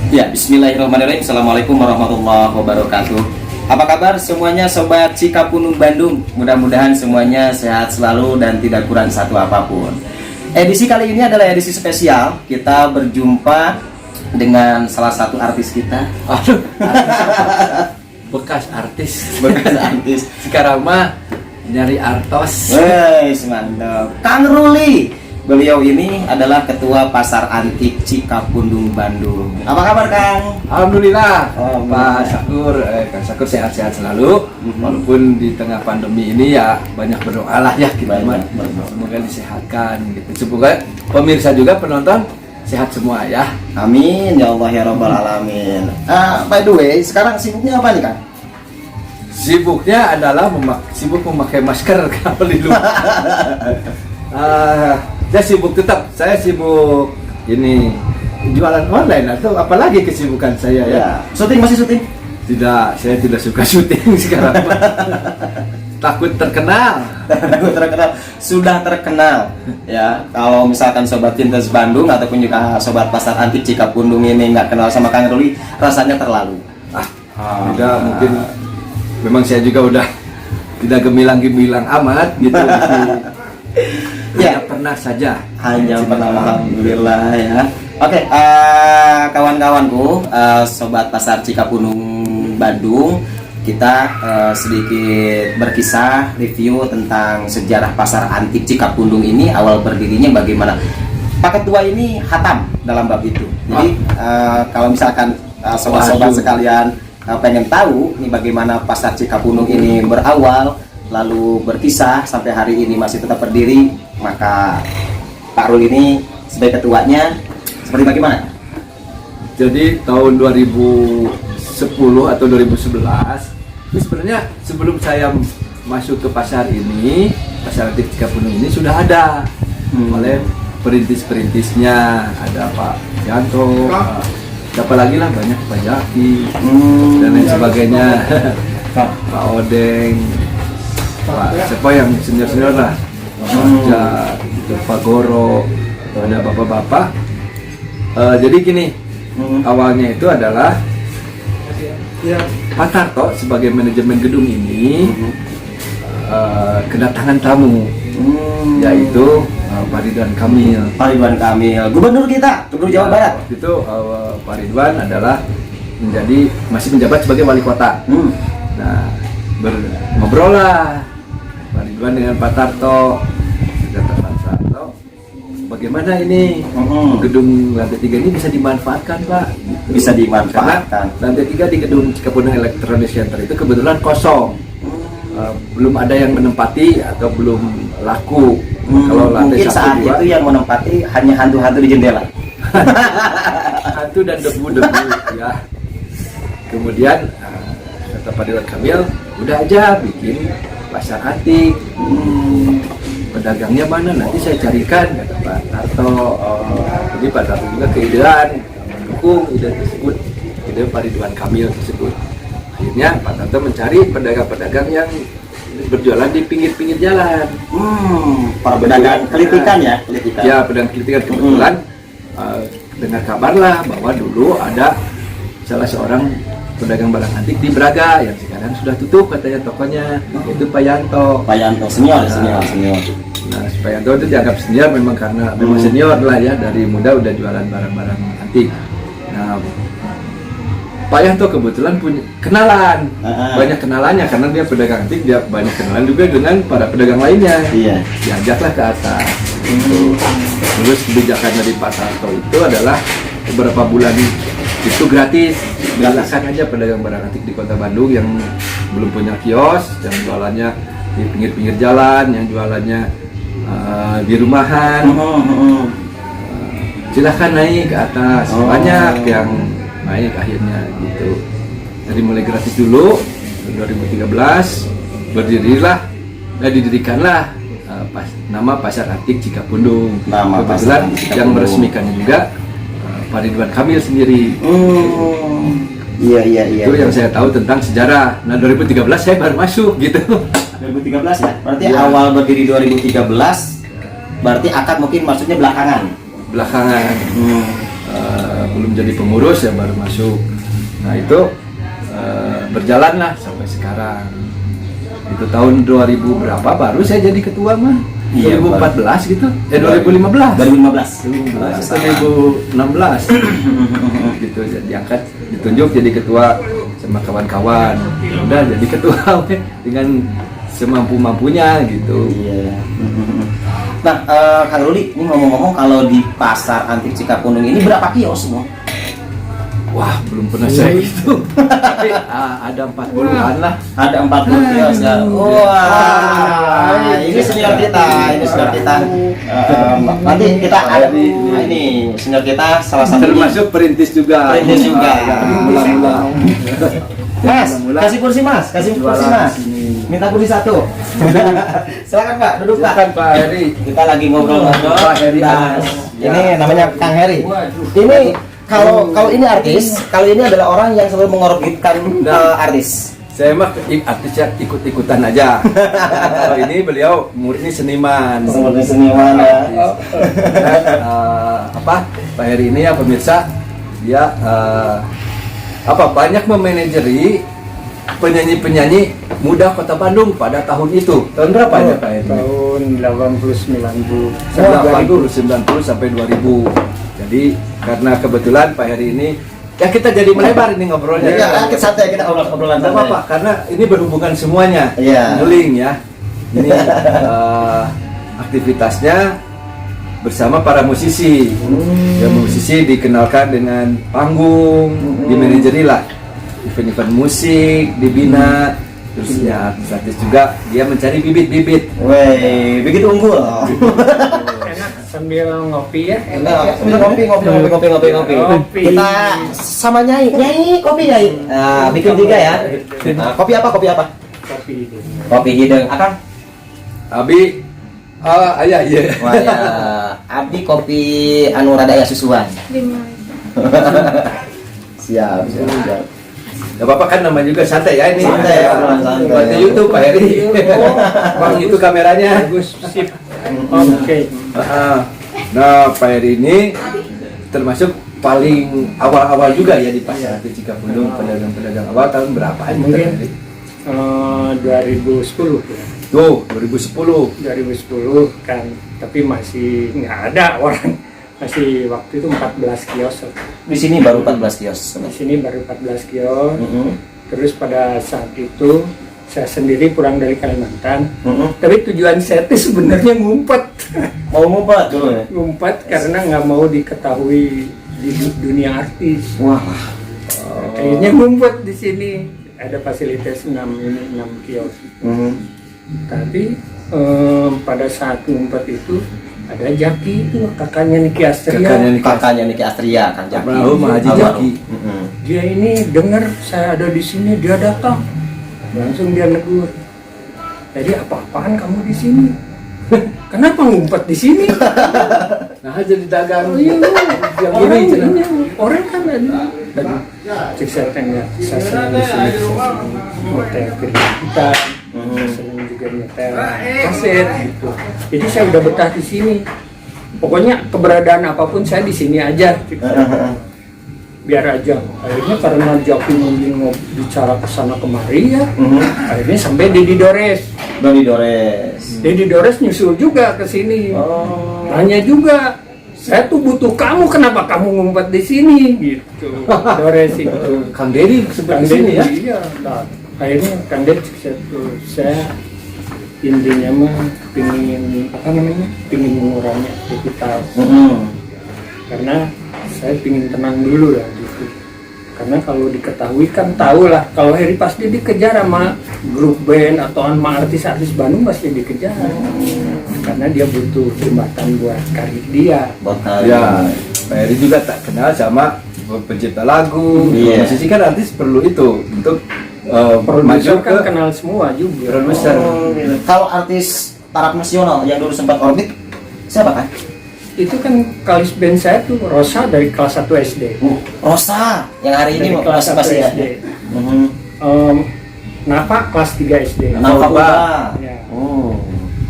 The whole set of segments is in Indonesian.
Ya, bismillahirrahmanirrahim. Assalamualaikum warahmatullahi wabarakatuh. Apa kabar semuanya Sobat Cikapundung Bandung? Mudah-mudahan semuanya sehat selalu dan tidak kurang satu apapun. Edisi kali ini adalah edisi spesial. Kita berjumpa dengan salah satu artis kita. Aduh, bekas artis. Bekas artis. Sekarang mah nyari artos. Wih, mantap. Kang Ruli. Beliau ini adalah Ketua Pasar Antik Cikapundung Bandung. Apa kabar, Kang? Alhamdulillah. Oh, Pak Sakur, Kang Sakur sehat-sehat selalu. Walaupun di tengah pandemi ini ya banyak berdoa lah ya kita mah. Semoga disehatkan gitu. Semoga pemirsa juga penonton sehat semua ya. Amin ya Allah ya Rabbal alamin. By the way, sekarang sibuknya apa nih, Kang? Sibuknya adalah sibuk memakai masker kalau di luar. Saya sibuk tetap. Saya sibuk ini jualan online atau apalagi kesibukan saya ya. Syuting masih syuting? Tidak, saya tidak suka syuting sekarang. Takut terkenal. Takut terkenal. Sudah terkenal ya. Kalau misalkan Sobat Vintage Bandung ataupun juga Sobat Pasar Antik Cikapundung ini nggak kenal sama Kang Ruli, rasanya terlalu. Tidak, mungkin memang saya juga udah tidak gemilang-gemilang amat gitu. Ya, pernah saja. Hanya pernah, alhamdulillah ya. Oke, kawan-kawanku, Sobat Pasar Cikapundung Bandung, kita sedikit berkisah review tentang sejarah Pasar Antik Cikapundung ini, awal berdirinya bagaimana. Pak Ketua ini hatam dalam bab itu. Jadi kalau misalkan sobat-sobat sekalian pengen tahu nih bagaimana Pasar Cikapundung ini berawal, lalu berkisah sampai hari ini masih tetap berdiri, maka Pak Rul ini sebagai ketuanya seperti bagaimana? Jadi tahun 2010 atau 2011 ini sebenarnya sebelum saya masuk ke pasar ini, Pasar Antik Cikapundung ini sudah ada oleh perintis-perintisnya, ada Pak Yanto, siapa lagi lah, banyak Pak Jaki dan lain sebagainya. Pak Odeng, Pak siapa yang senior-senior lah, Pak Goro, ada bapak-bapak. Jadi gini, awalnya itu adalah Pak Tarto sebagai manajemen gedung ini kedatangan tamu, yaitu Pak Ridwan Kamil. Pak Ridwan Kamil, gubernur kita, gubernur Jawa Barat. Itu Pak Ridwan adalah masih menjabat sebagai wali kota. Nah, ngobrol lah Pak Ridwan dengan Pak Tarto. Kata Pak Tarto, bagaimana ini gedung lantai 3 ini bisa dimanfaatkan, Pak? Bisa dimanfaatkan. Karena lantai 3 di gedung Cikapundung Electronic Center itu kebetulan kosong. Belum ada yang menempati atau belum laku. Kalau lantai mungkin saat itu yang menempati hanya hantu-hantu di jendela. Hantu dan debu-debu ya. Kemudian kata Pak Ridwan Kamil, udah aja bikin pasar antik. Pedagangnya mana nanti saya carikan, kata Pak Tarto. Jadi Pak Tarto juga keidean mendukung ide tersebut, ide Pak Ridwan Kamil tersebut. Akhirnya Pak Tarto mencari pedagang-pedagang yang berjualan di pinggir-pinggir jalan. Para pedagang kelitikan ya? Kelitikan. Ya, pedagang kelitikan. Kebetulan dengar kabar lah bahwa dulu ada salah seorang pedagang barang antik di Braga yang sekarang sudah tutup katanya tokonya, yaitu Pak Yanto. Pak Yanto senior. Nah, Pak Yanto itu dianggap senior memang karena memang senior lah ya, dari muda udah jualan barang-barang antik. Nah, Pak Yanto kebetulan punya kenalan, banyak kenalannya karena dia pedagang antik, dia banyak kenalan juga dengan para pedagang lainnya. Iya. Diajaklah ke atas. Terus kebijakan dari Pak Tarto itu adalah beberapa bulan itu gratis, silakan aja pedagang barang antik di Kota Bandung yang belum punya kios, yang jualannya di pinggir-pinggir jalan, yang jualannya di rumahan, silahkan naik ke atas. Banyak yang naik akhirnya gitu. Jadi mulai gratis dulu. 2013 didirikanlah nama Pasar Antik Cikapundung. Kebetulan yang meresmikannya juga Pak Ridwan Kamil sendiri. Iya. Itu yang saya tahu tentang sejarah. Nah, 2013 saya baru masuk gitu. 2013 ya? Berarti awal berdiri 2013, berarti akad mungkin maksudnya belakangan. belum jadi pengurus ya baru masuk. Nah itu berjalanlah sampai sekarang. Itu tahun 2000 berapa baru saya jadi ketua mah? Iya, 2014 gitu. 2015. 2015. 2016 gitu diangkat ditunjuk jadi ketua sama kawan-kawan. Ya udah jadi ketua dengan semampu-mampunya gitu. Iya. Nah, Kang Ruli, ini ngomong-ngomong kalau di pasar antik Cikapundung ini berapa kios semua? Wah, belum pernah saya itu. Tapi ada 40-an lah. Ada 40 kios ya. Wah, ini senior kita, ini senior kita. Nanti kita ada ini senior kita salah satu Termasuk perintis juga. perintis juga. Mula-mula. Mas, kasih kursi Mas, kasih kursi Mas. Minta kursi satu. Silakan Pak, duduk Pak. Silakan Pak Heri. Kita lagi ngobrol-ngobrol. Pak Heri Nah, Anas. ini namanya Kang Heri. Ini kalau ini artis, kalau ini adalah orang yang selalu mengorbitkan artis. Saya mah artisnya ikut-ikutan aja. Kalau ini beliau murni seniman. Seperti seniman ya. Apa Pak Heri ini ya pemirsa dia banyak memanajeri penyanyi-penyanyi muda Kota Bandung pada tahun itu. Tahun berapa ya Pak Heri? Tahun 80 90. 90 sampai 2000. Jadi karena kebetulan Pak Heri ini ya kita jadi melebar ini ngobrolnya. Ya, santai kita obrolan Tidak apa-apa karena ini berhubungan semuanya. Iya. Nguling ya. Ini aktivitasnya bersama para musisi. Ya musisi dikenalkan dengan panggung, dimanajeri lah. Event-event musik dibina. Terus ya artis juga dia mencari bibit-bibit. Weh, begitu unggul. Enak sambil ngopi ya. Enak, sambil ngopi. Kita sama nyanyi kopi Nyai. Nah, bikin 3 ya. Nah, kopi apa? Kopi. Kopi hidung. Akang? Abi, ayah iya. Wah ya, Abdi kopi anu rada aya susuan. Siap. Gak apa-apa kan nama juga santai ya ini. Santai ya, obrolan santai. Buat di YouTube Pak Heri. Bang itu kameranya. Bagus sip. Oke. Nah Pak Heri ini termasuk paling awal-awal juga ya di pasar antik Cikapundung, pedagang-pedagang awal tahun berapa ini Pak Mungkin Heri? 2010 ya. Tuh 2010. 2010 kan, tapi masih nggak ada orang. Masih waktu itu 14 kios. Di sini baru 14 kios. Di sini baru 14 kios. Mm-hmm. Terus pada saat itu saya sendiri pulang dari Kalimantan. Mm-hmm. Tapi tujuan saya itu sebenarnya ngumpet. Mau ngumpet dulu ya? Ngumpet karena nggak mau diketahui di dunia artis. Wah. Akhirnya ngumpet di sini. Ada fasilitas 6 kios. Mm-hmm. Tapi pada saat ngumpet itu ada Jaki itu kakaknya Niki Astria. Kakaknya Niki Astria kan Jaki. Almarhum Haji Jaki. Mm-hmm. Dia ini dengar saya ada di sini, dia datang. Langsung dia negur. Jadi apa-apaan kamu di sini? Kenapa ngumpet di sini? Nah jadi dagang Yang ini cenah. orang kan ada. Cik saya tanya, saya senang di sini, saya senang hotel kita, senang juga nyetel kaset gitu. Jadi saya udah betah di sini. Pokoknya keberadaan apapun saya di sini aja. Gitu. Biar aja. Akhirnya karena Jaki mau bicara kesana kemari ya, akhirnya sampai Dedi Dores. Dedi Dores nyusul juga ke sini. Nanya juga, saya tuh butuh kamu, kenapa kamu ngumpet di sini gitu. Dores itu. Kang Dedi seperti sini ya. Iya. Nah, akhirnya Kang Dedi saya intinya mah pingin pingin mengurangi aktivitas. Karena saya pingin tenang dulu lah gitu. Karena kalau diketahui kan tahu lah, kalau Heri pasti dikejar sama grup band atau sama artis-artis Bandung pasti dikejar. Karena dia butuh jembatan buat karir dia. Ya, Pak Heri juga tak kenal sama pencipta lagu. Iya. Musisi kan artis perlu itu untuk Produser maju kan ke kenal semua juga. produser. Kalau artis taraf nasional yang dulu sempat orbit, siapa kan? Itu kan kalis band saya tuh Rosa dari kelas 1 SD. Rosa, yang hari ini Dari kelas 1 masih SD. Nafa kelas 3 SD. Nafa Uba. Ya. Oh,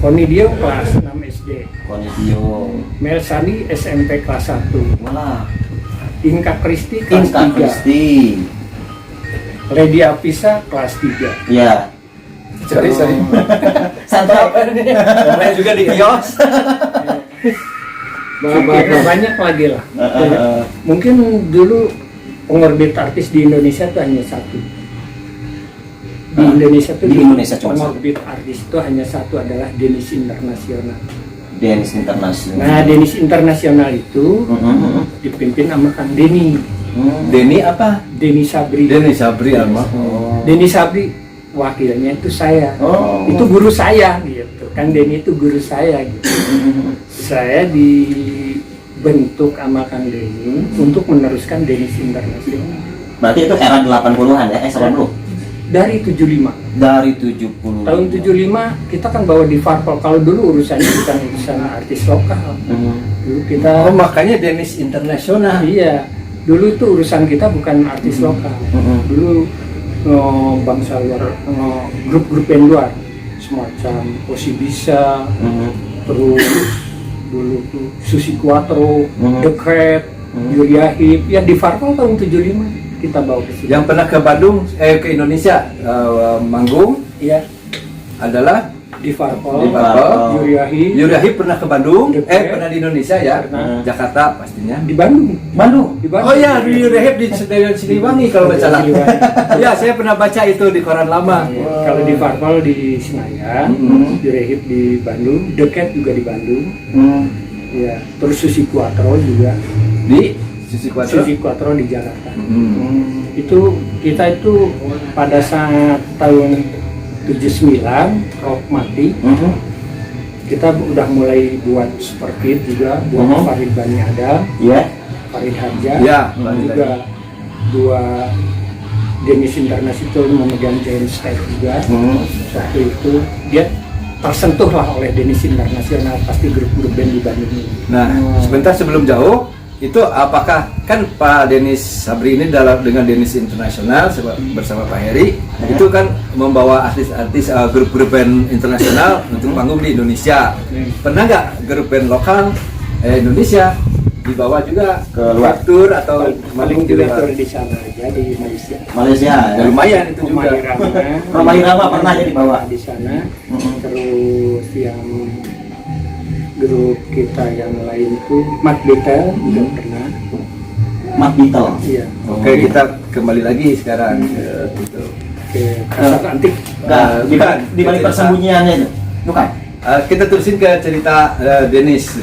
Konidio kelas 6 SD. Konitio. Mel Sani SMP kelas 1. Wala. Inka Kristi kelas Inka 3. Kristi. Lady Apisa kelas 3. Ya. Sorry. Santai. Namanya juga di kios. Banyak lagi lah. Mungkin dulu pengorbit artis di Indonesia itu hanya satu. Di Indonesia itu Di Indonesia cuma pengorbit artis itu hanya satu, adalah Denis Internasional. Denis Internasional. Nah, Denis Internasional itu dipimpin sama Kang Denny. Denny apa? Denny Sabri. Denny Sabri almarhum. Denny Sabri wakilnya itu saya. Oh. Itu guru saya gitu. Kang Denny itu guru saya gitu. Saya dibentuk sama Kang Denny untuk meneruskan Denis Internasional. Berarti itu era 80-an ya? 90. Dari 75. Dari 70. Tahun 75 kita kan bawa di Farpol. Kalau dulu urusannya bukan urusan artis lokal. Dulu kita Oh, makanya Denis Internasional. iya. Dulu itu urusan kita bukan artis lokal. Dulu bangsa luar, grup-grup yang luar, semacam Osibisa, terus dulu tuh Susi Quatro, The Crab, Yuriahip, ya di Farpol tahun 75 kita bawa ke sini. Yang pernah ke Bandung, ke Indonesia manggung Iya, adalah di Farpol, di Farpol. Yuriahip, Yuriahip pernah ke Bandung, Dekat. pernah di Indonesia ya, Pernah. Jakarta pastinya. di Bandung. Bandung. Oh ya, Yuriahip di Stadion Siliwangi kalau nggak salah. Siliwangi. Ya, saya pernah baca itu di koran lama. Kalau di Farpol di Senayan, Yuriahip di Bandung, Deket juga di Bandung. Ya, terus Susi Quatro juga. Di Susi Quatro. Susi Quatro di Jakarta. Hmm. Itu kita itu pada saat tahun 79 Rock mati, kita udah mulai buat seperti itu juga, buat Farid Bani Adam, Ya. Farid Harja, Ya, juga dua Denis Internasional memegang Giant Stage juga. Waktu itu dia tersentuh lah oleh Denis Internasional, pasti grup-grup band di Bandung ini. Nah, sebentar sebelum jauh, itu apakah kan Pak Denis Sabri ini dengan Denis Internasional bersama Pak Heri itu kan membawa artis-artis grup-grup band internasional untuk panggung di Indonesia. Pernah nggak grup band lokal Indonesia dibawa juga Ke luar? tour atau Paling manggung di juga luar? tur di sana aja di Malaysia. Malaysia. Ya, lumayan itu Rumah juga. Irama, Rumah Irama pernah ya dibawa? di sana. Terus yang grup kita yang lain itu Mat Betel juga pernah. Mat Beetle. Iya. Oke, kita kembali lagi sekarang ke itu. Ke Pasar Antik. Nah, di balik persembunyiannya itu. Bukan. Kita terusin ke cerita Denis.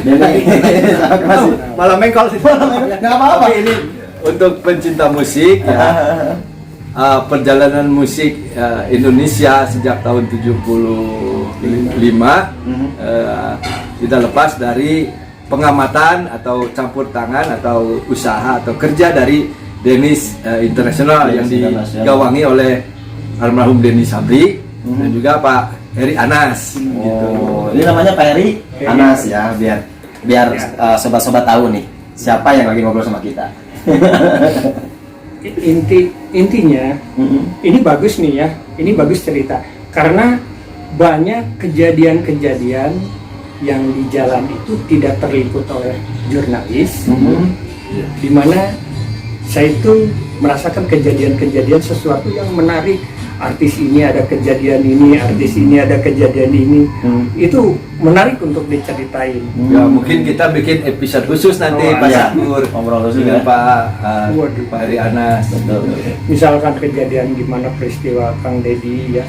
Malah mengkol sih. Nggak apa-apa. Tapi ini untuk pencinta musik ya. Perjalanan musik Indonesia sejak tahun 75 tidak lepas dari pengamatan atau campur tangan atau usaha atau kerja dari Denis Internasional yang digawangi oleh almarhum Denis Sabri dan juga Pak Heri Anas. Oh, ini namanya Pak Heri Anas ya, biar sobat-sobat tahu nih siapa yang lagi ngobrol sama kita. Intinya ini bagus nih ya, ini bagus cerita karena banyak kejadian-kejadian yang di jalan itu tidak terliput oleh jurnalis, di mana saya itu merasakan kejadian-kejadian sesuatu yang menarik. Artis ini ada kejadian ini, artis ini ada kejadian ini, itu menarik untuk diceritain. Ya mungkin kita bikin episode khusus nanti Pak iya. Sakur Ngobrol khusus dengan ya. Pak Heri Anas. Betul. Misalkan kejadian gimana peristiwa Kang Deddy ya,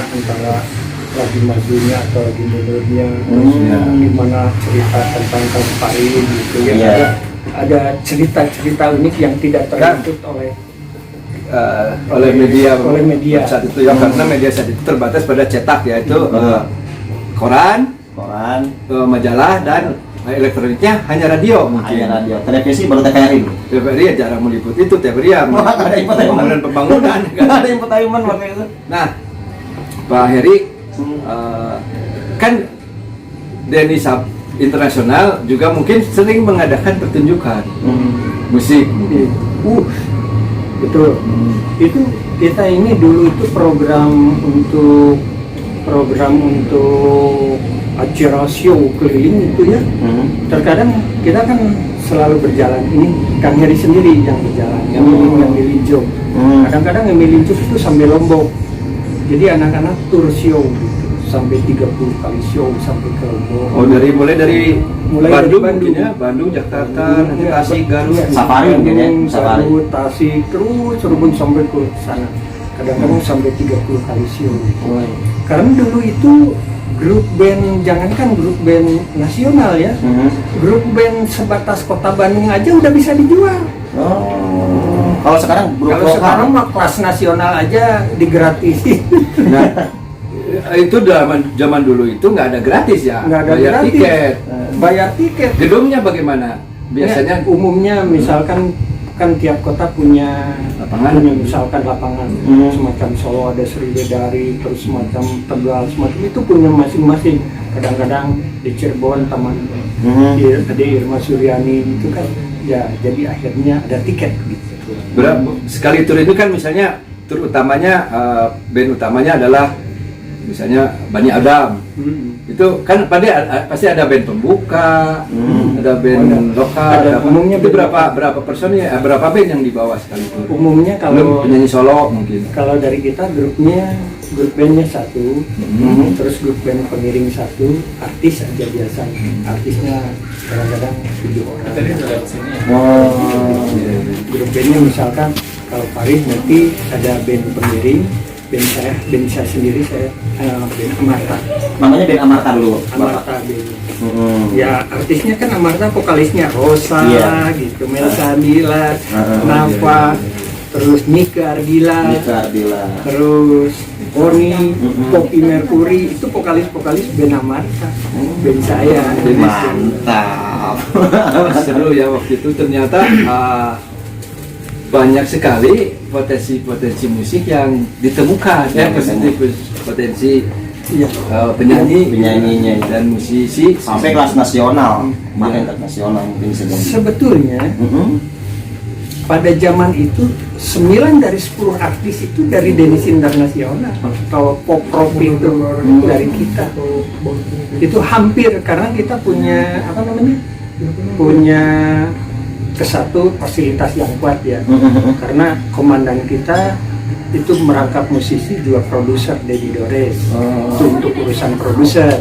antara lagi majunya atau lagi mundurnya, terus gimana cerita tentang Kang Farid gitu ya. Iya. Ada cerita-cerita unik yang tidak terliput oleh media saat itu ya, karena media saat itu terbatas pada cetak yaitu koran, majalah dan elektroniknya hanya radio mungkin. Hanya radio, televisi baru TVRI dulu. TVRI ya jarang meliput itu, TVRI ya Ada pembangunan. Ada infotainment waktu itu. Nah, Pak Heri kan Denis Internasional juga mungkin sering mengadakan pertunjukan musik. Betul. Itu kita ini dulu itu program untuk acara show keliling itu ya. Terkadang kita kan selalu berjalan ini Kang Heri sendiri yang berjalan, yang milih job. Kadang-kadang yang milih job itu sampai Lombok. Jadi anak-anak tur show gitu, sampai 30 kali show sampai ke Lombok. Oh, mulai dari Bandung, mungkin ya? Bandung, Jakarta, nanti Tasik, Garut, Safari mungkin ya, safari. Garut, Tasik, terus Cirebon sampai ke sana. Kadang-kadang sampai 30 kali show. Karena dulu itu grup band, jangankan grup band nasional ya, grup band sebatas kota Bandung aja udah bisa dijual. Kalau sekarang grup Kalau lokal, sekarang mah kelas nasional aja digratisin. Nah, itu zaman dulu itu nggak ada gratis ya, Nggak ada bayar gratis. tiket. Bayar tiket. Gedungnya bagaimana? Biasanya Ya, umumnya misalkan kan tiap kota punya Lapangan. punya misalkan lapangan semacam Solo ada Sriwedari, terus semacam Tegal, semacam itu punya masing-masing. Kadang-kadang di Cirebon Taman ada Irma Suryani itu kan, ya jadi akhirnya ada tiket gitu. sekali tur itu kan misalnya tur utamanya band utamanya adalah misalnya Bani Adam. Itu kan pasti ada band pembuka, ada band lokal, ada umumnya itu band berapa personnya, berapa band yang dibawa sekali tur? Umumnya Belum kalau penyanyi solo mungkin. kalau dari kita grupnya, grup bandnya satu, terus grup band pengiring satu, artis aja biasanya. Artisnya kadang-kadang 7 orang. Grup bandnya misalkan kalau Paris nanti ada band pengiring, band saya sendiri, saya band Amarta. namanya band Amarta dulu, Bapak. Amarta band. Ya artisnya kan Amarta, vokalisnya Rosa, Iya. gitu, Melsa Ardila, Nafa, terus Nika Ardila, terus Boni, Poppy Mercury, itu vokalis-vokalis band Amarta, band saya. Mantap. Seru ya waktu itu ternyata banyak sekali potensi musik yang ditemukan ya, potensi Iya. Penyanyinya dan musisi sampai kelas nasional, bahkan internasional mungkin sedang. Sebetulnya pada zaman itu 9 dari 10 artis itu dari Dennis Internasional. Kalau pop rock itu dari kita. Itu hampir, karena kita punya apa namanya? Punya kesatu fasilitas yang kuat ya. Karena komandan kita itu merangkap musisi juga produser, Dedi Dores. Itu untuk urusan produser.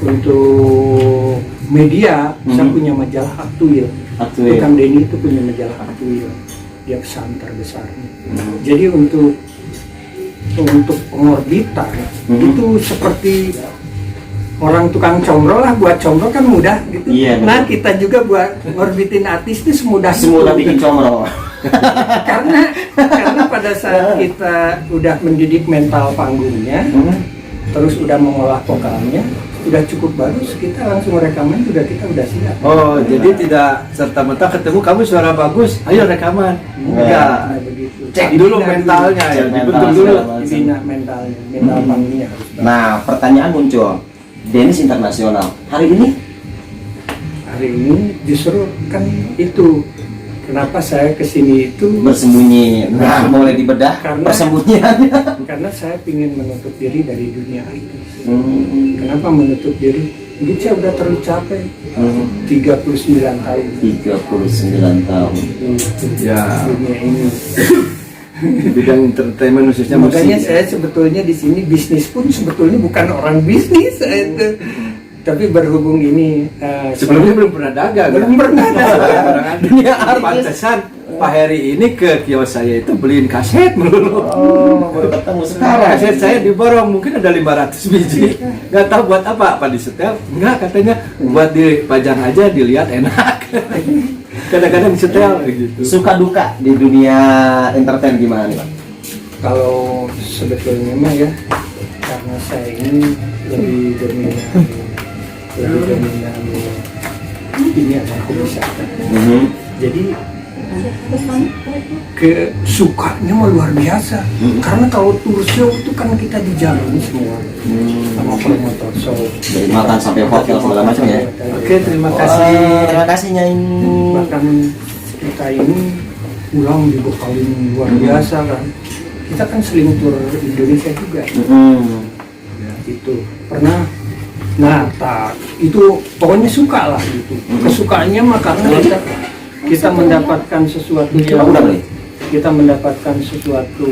Untuk media, saya punya majalah Aktuil. Kang Denny itu punya majalah Aktuil. Dia pesan terbesarnya. Jadi untuk pengorbitan itu seperti orang tukang comro lah, buat comro kan mudah gitu. Iya, nah kita juga buat ngorbitin artis itu semudah bikin comro. karena pada saat kita udah mendidik mental panggungnya, terus udah mengolah vokalnya, udah cukup bagus, kita langsung rekaman juga, kita udah siap. Oh, jadi tidak serta-merta ketemu kamu suara bagus, ayo rekaman. Enggak. Begitu. Cek dulu mentalnya ya, dibentuk dulu. Dibina mentalnya, mental panggungnya harus bagus. Nah, pertanyaan muncul. Dennis Internasional. Hari ini justru kan itu kenapa saya kesini itu bersembunyi. Nah, mulai dibedah persembunyiannya. karena saya ingin menutup diri dari dunia itu. Kenapa menutup diri? Mungkin saya udah terlalu capek. 39 tahun. 39 tahun. Ya. Dunia ini. Di bidang entertainment khususnya musik. Makanya saya sebetulnya di sini bisnis pun sebetulnya bukan orang bisnis itu. Tapi berhubung ini Sebelumnya belum pernah dagang. belum pernah dagang. Dunia artis. Pantesan Pak Heri ini ke kios saya itu beliin kaset melulu. Oh, baru ketemu sekarang. Kaset saya diborong, mungkin ada 500 biji. Nggak tahu buat apa disetel? Enggak, katanya buat dipajang aja, dilihat enak. Kadang-kadang disetel gitu. Suka duka di dunia entertain gimana nih, Pak? Kalau sebetulnya mah ya, karena saya ini lebih dominan ini aku bisa. Jadi sukanya mah luar biasa. Karena kalau tour show itu kan kita dijamin semua sama promotor show. Dari makan sampai hotel segala macam ya. Oke, terima kasih. Terima kasih Nyai. Bahkan kita ini pulang dibekalin luar biasa kan. Kita kan sering tur Indonesia juga. Ya, itu pernah Nah, itu pokoknya suka lah gitu. Kesukaannya mah karena kita mendapatkan sesuatu yang kita mendapatkan sesuatu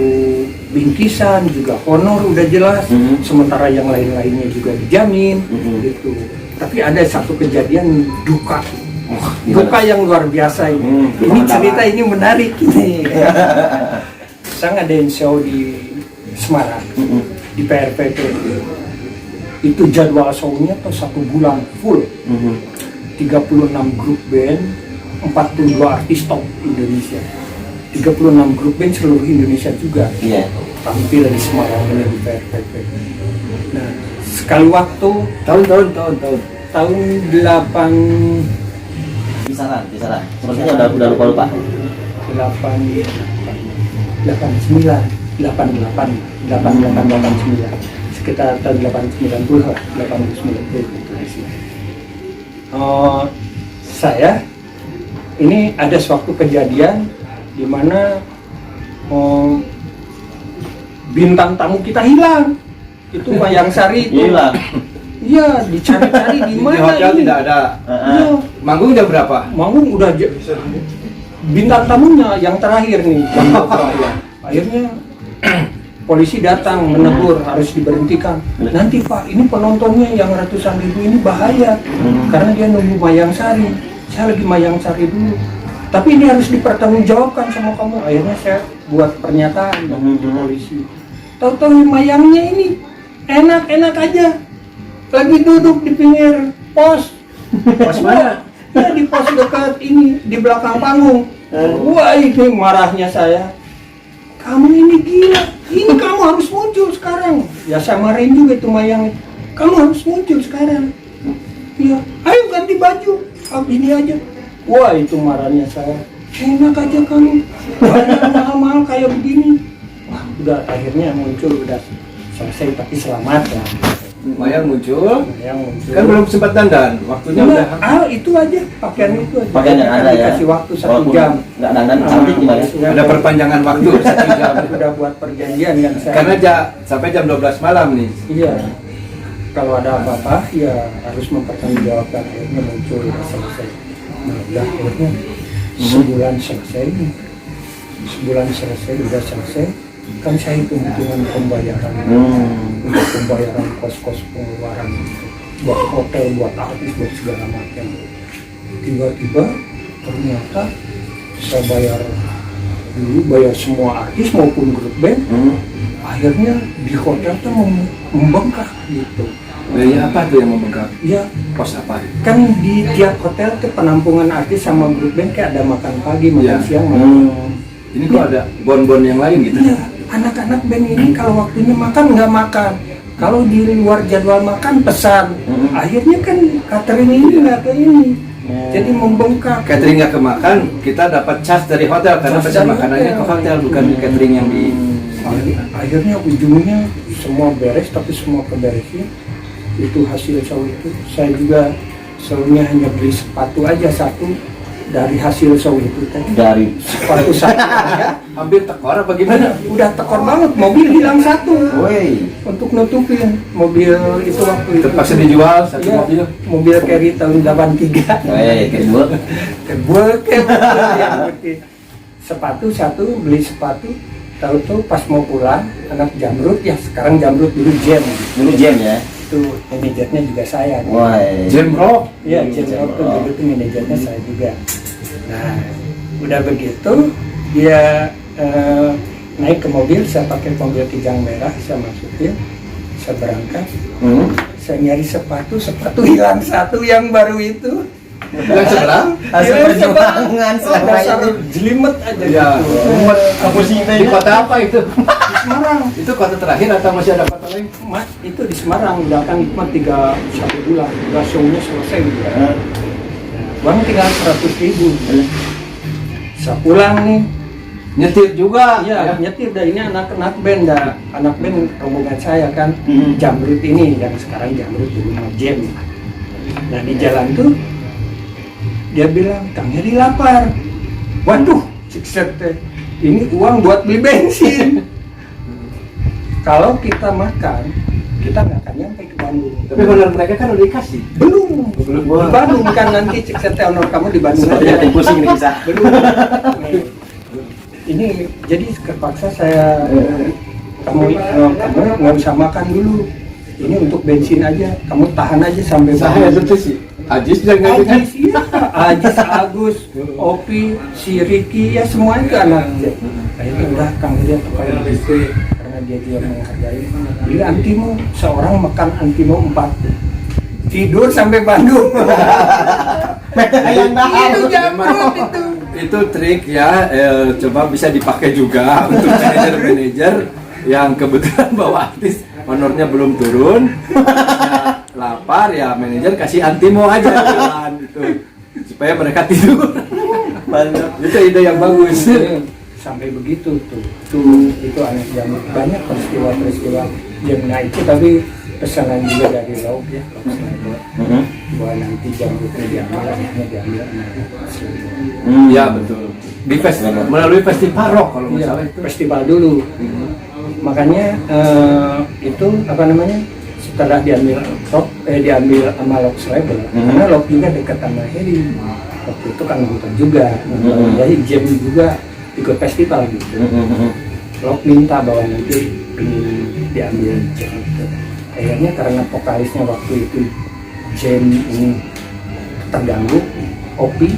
bingkisan juga honor udah jelas, sementara yang lain-lainnya juga dijamin gitu. Tapi ada satu kejadian duka. Duka yang luar biasa ini. Ini cerita ini menarik ini. Saya ngadain show di Semarang di PRPP. Itu jadwal show-nya tuh 1 bulan full. 36 grup band, 42 artis top Indonesia. 36 grup band seluruh Indonesia juga. Tampil di Semarang ini di PRPP. Nah, sekali waktu tahun 8 Kisaran. Sepertinya udah lupa. 88 sekitar tahun 890 lah, 890 saya ini ada suatu kejadian di mana bintang tamu kita hilang. Itu Mayang Sari itu Hilang. Iya, dicari-cari di Di mana hotel ini. tidak ada. Iya, Manggung jam berapa? Manggung udah bintang tamunya yang terakhir nih. Akhirnya polisi datang menegur, harus diberhentikan. Nanti Pak, ini penontonnya yang ratusan ribu ini bahaya karena dia nunggu Mayang Sari. Saya lagi Mayang Sari dulu. Tapi ini harus dipertanggungjawabkan sama kamu. Akhirnya saya buat pernyataan ke polisi. Tahu-tahu Mayangnya ini enak-enak aja. Lagi duduk di pinggir pos. Pos mana? Ya di pos dekat ini, di belakang panggung. Wah, ini marahnya saya. Kamu ini gila, ini kamu harus muncul sekarang. Ya saya marahin juga itu Mayang. Kamu harus muncul sekarang. Iya, ayo ganti baju. Ini aja. Wah, itu marahnya saya. Enak aja kamu. Bayar mahal-mahal kayak begini. Wah, udah akhirnya muncul, udah selesai tapi selamat ya. Mayang muncul. Mayang muncul. Kan belum sempat dandan, waktunya udah. Itu aja, pakaian itu aja. Pakaian yang ada ya. Dikasih waktu 1 jam. Nggak dandan cantik gimana? Ada perpanjangan waktu 1 jam. Udah buat perjanjian kan saya. Karena sampai jam 12 malam nih. Iya. Kalau ada apa-apa ya harus mempertanggungjawabkan. Akhirnya muncul udah selesai. Nah, udah akhirnya sebulan selesai. Udah selesai. Kan saya hitung-hitungan pembayaran. Untuk pembayaran kos-kos pengeluaran buat hotel, buat artis, buat segala macam. Tiba-tiba ternyata saya bayar semua artis maupun grup band. Akhirnya di hotel tuh membengkak gitu. Biaya apa tuh yang membengkak? Ya, Kos apa? kan di tiap hotel tuh penampungan artis sama grup band kayak ada makan pagi, makan siang, makan malam. Ini kok ada bon-bon yang lain gitu? Iya, anak-anak band ini kalau waktunya makan nggak makan. Kalau di luar jadwal makan pesan. Akhirnya kan catering ini nggak ke ini. Jadi membengkak. Catering nggak kemakan, kita dapat charge dari hotel karena pesan makanannya ke hotel, bukan di catering yang di. Akhirnya ujungnya semua beres, tapi semua keberesnya itu hasil show itu. Saya juga shownya hanya beli sepatu aja satu dari hasil show itu tadi. Dari Sepatu satu aja. Hampir tekor apa gimana? Udah tekor banget, mobil hilang satu. woi. Untuk nutupin mobil itu waktu itu. Terpaksa dijual satu Iya, mobil. mobil carry tahun 83. Kedua. Sepatu satu, beli sepatu. Tahu-tahu pas mau pulang, anak Jamrut ya sekarang Jamrut dulu Jam. Dulu jam ya. Itu manajernya juga saya. Woi. Jam rock. Iya, Jam Rock tuh dulu tuh manajernya saya juga. Nah, udah begitu dia naik ke mobil, saya pakai mobil kijang merah, saya masukin, saya berangkat. Saya nyari sepatu hilang satu yang baru itu. Yang sebelah? Hasil Hilang perjuangan selama dasar ini. jelimet aja Ya, gitu. Kamu sih Di kota apa itu? Di Semarang. Itu kota terakhir atau masih ada kota lain? Itu di Semarang, udah kan Hikmat 1 bulan, udah show-nya selesai gitu. Uang tinggal 100.000. Saya pulang nih, Nyetir juga. iya nyetir dah, ini anak-anak band dah, anak band rombongan saya kan, Jamrut ini, yang sekarang Jamrut dulu nama Jam. Nah di jalan tuh, dia bilang, Kang Heri lapar. Waduh, cikset teh, ini uang buat beli bensin. Kalau kita makan, kita nggak akan nyampe ke Bandung. Tapi honor mereka kan udah dikasih. Belum. Di Bandung kan nanti cek saya honor kamu di Bandung. Sepertinya tim pusing nih kisah. Belum. Nih, ini jadi terpaksa saya kamu nggak usah makan dulu. Ini untuk bensin aja. Kamu tahan aja sampai Saya betul sih. Ajis dan ngajakin. Ajis, iya. Ajis, Agus, Opi, si Ricky, ya semua itu anaknya. Akhirnya udah Kang dia tukar gitu karena dia juga menghargai. Jadi antimo seorang makan antimo 4 tidur sampai Bandung. Itu jamrut itu. Itu trik ya, coba bisa dipakai juga untuk manajer-manajer yang kebetulan bawa artis honornya belum turun, ya, lapar ya manajer kasih antimo aja jalan gitu supaya mereka tidur. Mantap. Itu ide yang bagus. Sampai begitu itu aneh jamrut, banyak peristiwa yang naik itu, tapi pesanan juga dari lauk ya. Bahwa nanti jamrutnya diambil, anaknya diambil. Ya betul. Di festival, melalui festival rock kalau nggak salah itu. Festival dulu. Makanya itu apa namanya, setelah diambil diambil sama Lock Label, karena Lock juga dekat sama Heri. Waktu itu kan nonton juga, jadi Jam juga ikut festival gitu. Lock minta bahwa nanti ingin diambil Jam itu. Akhirnya karena vokalisnya waktu itu Jam ini terganggu, Opi,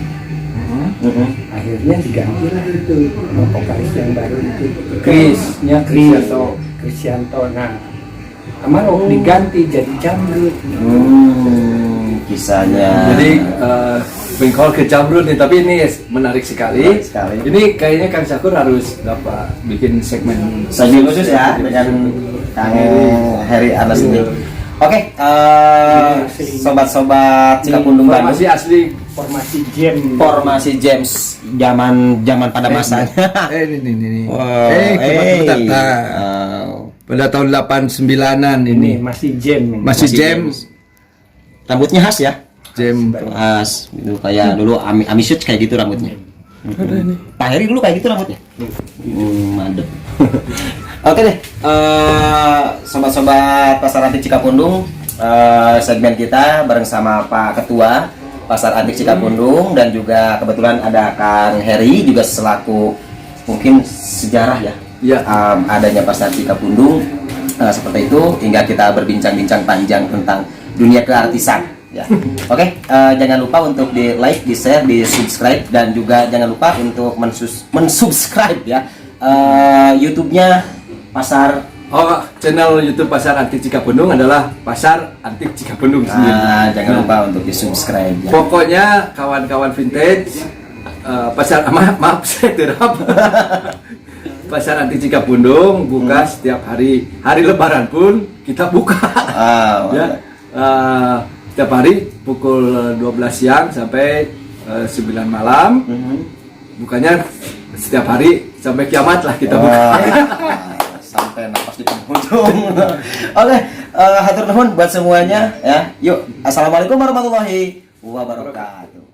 akhirnya diganti lah itu sama vokalis yang baru itu, Krisyanto. Nah, sama Lock diganti jadi Jamrut. Kisahnya. Jadi bengkol ke Jamrut nih, tapi ini menarik sekali. Ini kayaknya Kang Syakur harus bikin segmen khusus ya dengan Kang Heri Anas ini. Oke, sobat-sobat Cikapundung Bandung. Masih asli Formasi James zaman pada masanya. Ini. Kebetulan. Pada tahun 89-an ini ini. masih Jam. Masih James. Rambutnya khas ya. James. Khas. Itu kayak dulu Amisut kayak gitu rambutnya. Pak Heri dulu kayak gitu rambutnya. Mantap. Oke deh, sobat-sobat Pasar Antik Cikapundung, segmen kita bareng sama Pak Ketua Pasar Antik Cikapundung dan juga kebetulan ada Kang Heri juga selaku mungkin sejarah ya, adanya Pasar Cikapundung seperti itu, hingga kita berbincang-bincang panjang tentang dunia keartisan. Ya. Oke, jangan lupa untuk di like, di share, di subscribe, dan juga jangan lupa untuk mensubscribe ya YouTube-nya Pasar. Channel YouTube Pasar Antik Cikapundung adalah Pasar Antik Cikapundung sendiri. Jangan lupa untuk di subscribe ya. Pokoknya kawan-kawan vintage maaf saya terap. Pasar Antik Cikapundung buka setiap hari Lebaran pun kita buka. Ya. Setiap hari pukul 12 siang sampai 9 malam. Bukanya setiap hari sampai kiamat lah kita buka. Sampai nafas di penghujung. Oke, hatur nuhun buat semuanya ya. Yuk, assalamualaikum warahmatullahi wabarakatuh.